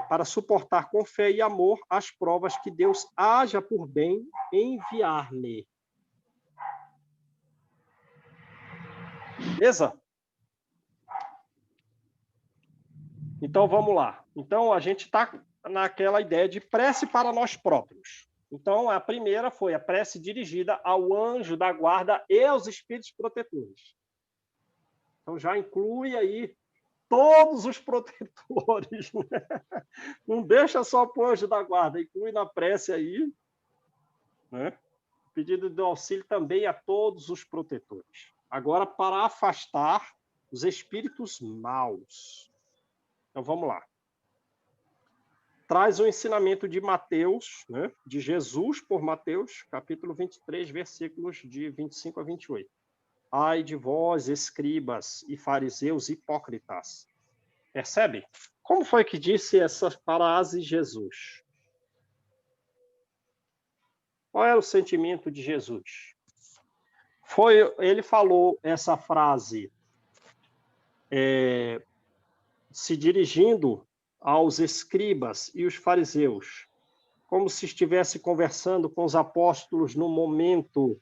Para suportar com fé e amor as provas que Deus haja por bem enviar-me. Beleza? Então, vamos lá. Então, a gente está naquela ideia de prece para nós próprios. Então, a primeira foi a prece dirigida ao anjo da guarda e aos espíritos protetores. Então, já inclui aí todos os protetores. Né? Não deixa só para o anjo da guarda, inclui na prece aí, né? Pedido de auxílio também a todos os protetores. Agora, para afastar os espíritos maus. Então, vamos lá. Traz o ensinamento de Mateus, né? De Jesus por Mateus, capítulo 23, versículos de 25 a 28. Ai de vós, escribas e fariseus hipócritas. Percebe? Como foi que disse essa frase Jesus? Qual era o sentimento de Jesus? Ele falou essa frase se dirigindo aos escribas e os fariseus, como se estivesse conversando com os apóstolos num momento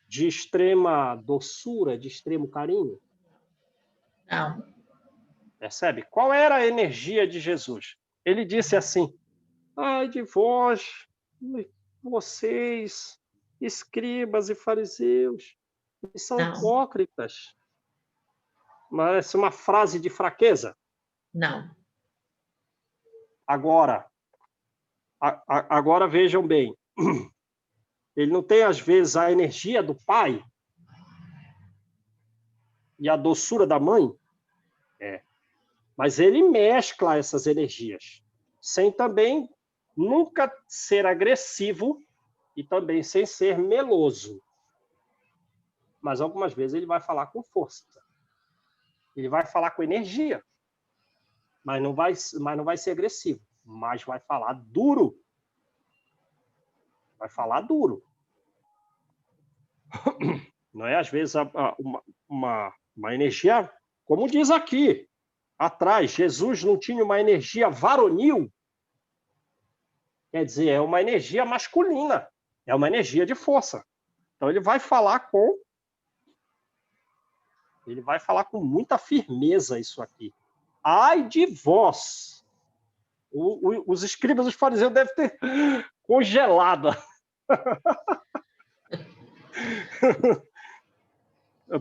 de extrema doçura, de extremo carinho? Não. Percebe? Qual era a energia de Jesus? Ele disse assim, ai de vós, vocês, escribas e fariseus, que são hipócritas. Mas é uma frase de fraqueza? Não. Agora vejam bem, ele não tem, às vezes, a energia do pai e a doçura da mãe? Mas ele mescla essas energias, sem também nunca ser agressivo e também sem ser meloso. Mas algumas vezes ele vai falar com força. Ele vai falar com energia. Mas não vai ser agressivo, mas vai falar duro. Vai falar duro. Não é, às vezes, uma energia, como diz aqui, atrás, Jesus não tinha uma energia varonil. Quer dizer, é uma energia masculina, é uma energia de força. Então, ele vai falar com muita firmeza isso aqui. Ai de vós! Os escribas, os fariseus devem ter congelado.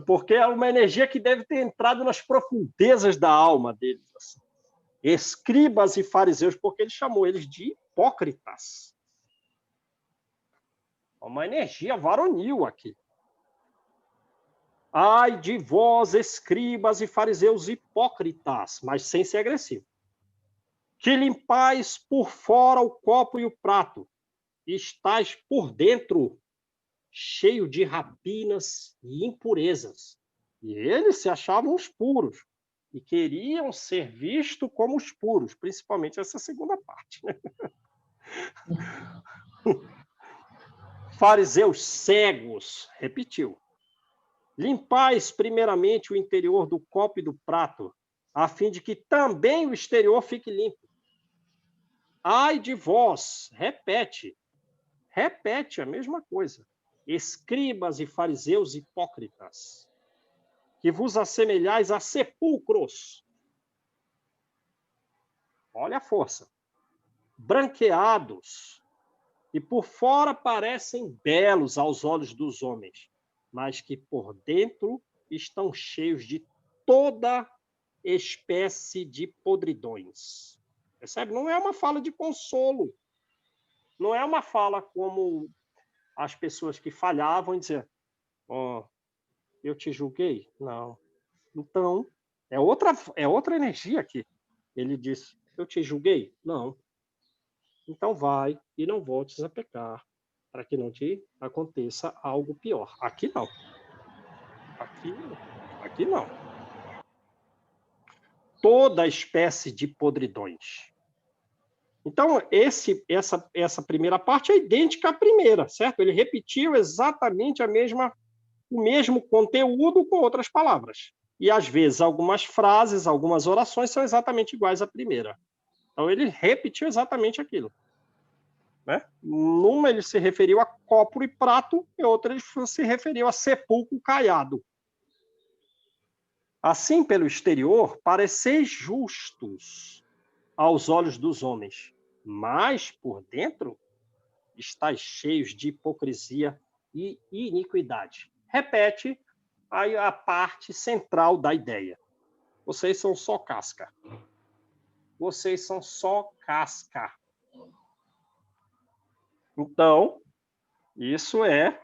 Porque é uma energia que deve ter entrado nas profundezas da alma deles. Assim. Escribas e fariseus, porque ele chamou eles de hipócritas. Uma energia varonil aqui. Ai de vós, escribas e fariseus hipócritas, mas sem ser agressivo. Que limpais por fora o copo e o prato, e estáis por dentro cheio de rapinas e impurezas. E eles se achavam os puros, e queriam ser vistos como os puros, principalmente essa segunda parte. Fariseus cegos, repetiu. Limpais primeiramente o interior do copo e do prato, a fim de que também o exterior fique limpo. Ai de vós, repete a mesma coisa. Escribas e fariseus hipócritas, que vos assemelhais a sepulcros. Olha a força. Branqueados, e por fora parecem belos aos olhos dos homens, mas que por dentro estão cheios de toda espécie de podridões. Percebe? Não é uma fala de consolo. Não é uma fala como as pessoas que falhavam e diziam, eu te julguei? Não. Então, é outra energia aqui. Ele disse, eu te julguei? Não. Então vai e não voltes a pecar, para que não te aconteça algo pior. Aqui não. Aqui não. Toda espécie de podridões. Então, essa primeira parte é idêntica à primeira, certo? Ele repetiu exatamente o mesmo conteúdo com outras palavras. E, às vezes, algumas frases, algumas orações são exatamente iguais à primeira. Então, ele repetiu exatamente aquilo. Né? Numa, ele se referiu a copo e prato, e outra, ele se referiu a sepulcro caiado. Assim, pelo exterior, pareceis justos aos olhos dos homens, mas por dentro estáis cheios de hipocrisia e iniquidade. Repete aí a parte central da ideia. Vocês são só casca. Vocês são só casca. Então, isso é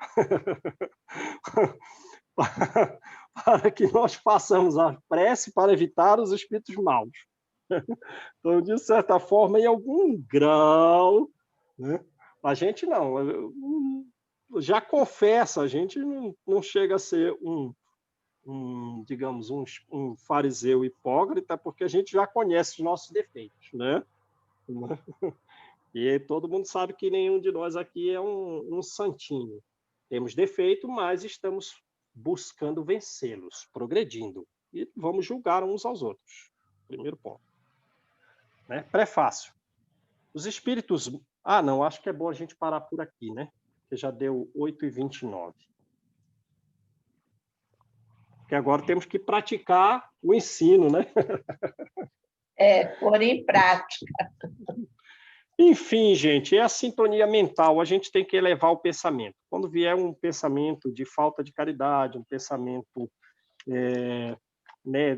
para que nós façamos a prece para evitar os espíritos maus. Então, de certa forma, em algum grau, né? A gente não, já confessa, a gente não chega a ser digamos, um fariseu hipócrita, porque a gente já conhece os nossos defeitos, né? E todo mundo sabe que nenhum de nós aqui é um santinho. Temos defeito, mas estamos buscando vencê-los, progredindo. E vamos julgar uns aos outros. Primeiro ponto. Né? Prefácio. Os espíritos... não, acho que é bom a gente parar por aqui, né? Porque já deu 8h29. Porque agora temos que praticar o ensino, né? Pôr em prática. Enfim, gente, é a sintonia mental. A gente tem que elevar o pensamento. Quando vier um pensamento de falta de caridade, um pensamento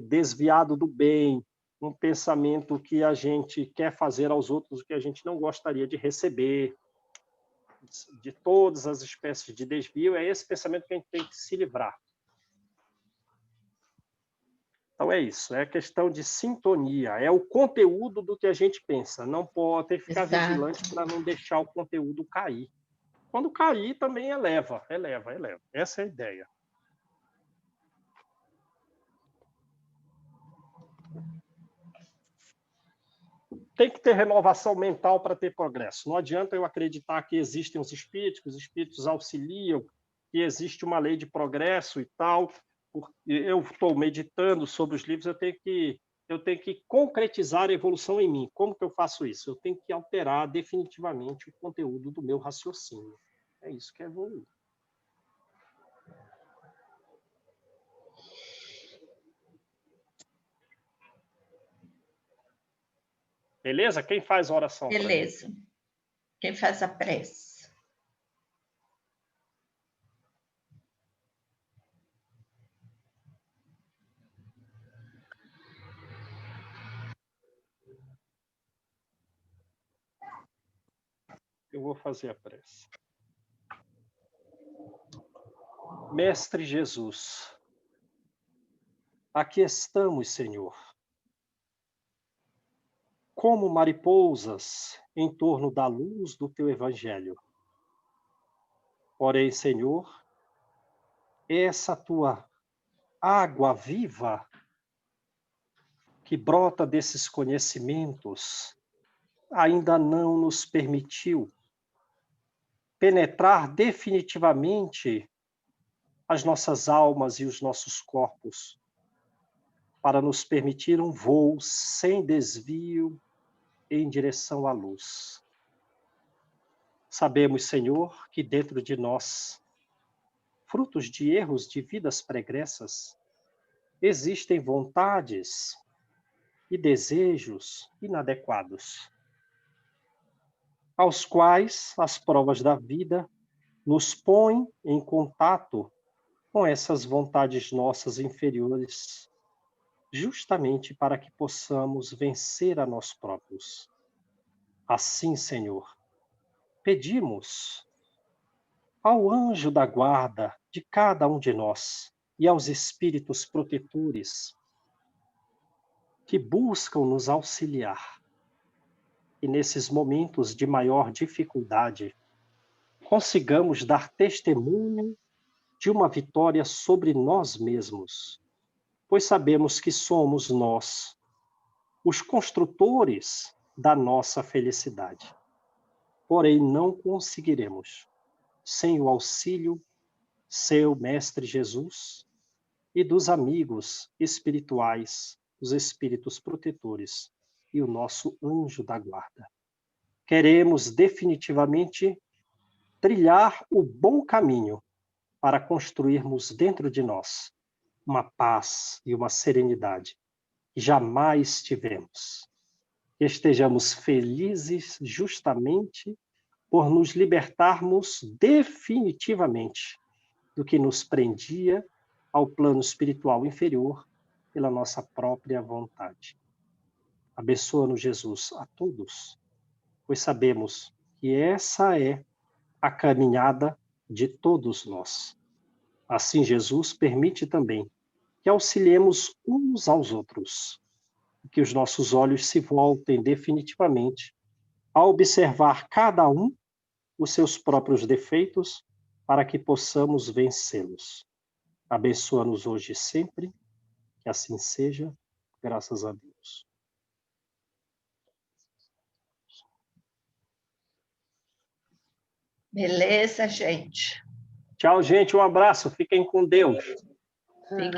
desviado do bem, um pensamento que a gente quer fazer aos outros o que a gente não gostaria de receber, de todas as espécies de desvio, é esse pensamento que a gente tem que se livrar. Então, é isso, é questão de sintonia, é o conteúdo do que a gente pensa, não pode ter que ficar vigilante para não deixar o conteúdo cair. Quando cair, também eleva. Essa é a ideia. Tem que ter renovação mental para ter progresso. Não adianta eu acreditar que existem os espíritos auxiliam, que existe uma lei de progresso e tal. Eu estou meditando sobre os livros, eu tenho que concretizar a evolução em mim. Como que eu faço isso? Eu tenho que alterar definitivamente o conteúdo do meu raciocínio. É isso que é evoluir. Beleza? Quem faz a oração? Beleza. Quem faz a prece? Eu vou fazer a prece. Mestre Jesus, aqui estamos, Senhor, como mariposas em torno da luz do teu evangelho. Porém, Senhor, essa tua água viva que brota desses conhecimentos ainda não nos permitiu penetrar definitivamente as nossas almas e os nossos corpos, para nos permitir um voo sem desvio em direção à luz. Sabemos, Senhor, que dentro de nós, frutos de erros de vidas pregressas, existem vontades e desejos inadequados, aos quais as provas da vida nos põem em contato com essas vontades nossas inferiores, justamente para que possamos vencer a nós próprios. Assim, Senhor, pedimos ao anjo da guarda de cada um de nós e aos espíritos protetores que buscam nos auxiliar, e nesses momentos de maior dificuldade, consigamos dar testemunho de uma vitória sobre nós mesmos, pois sabemos que somos nós os construtores da nossa felicidade. Porém, não conseguiremos sem o auxílio seu Mestre Jesus e dos amigos espirituais, os espíritos protetores e o nosso anjo da guarda. Queremos definitivamente trilhar o bom caminho para construirmos dentro de nós uma paz e uma serenidade que jamais tivemos. Que estejamos felizes justamente por nos libertarmos definitivamente do que nos prendia ao plano espiritual inferior pela nossa própria vontade. Abençoa-nos, Jesus, a todos, pois sabemos que essa é a caminhada de todos nós. Assim, Jesus permite também que auxiliemos uns aos outros, que os nossos olhos se voltem definitivamente a observar cada um os seus próprios defeitos para que possamos vencê-los. Abençoa-nos hoje e sempre, que assim seja, graças a Deus. Beleza, gente? Tchau, gente, um abraço, fiquem com Deus. Fiquem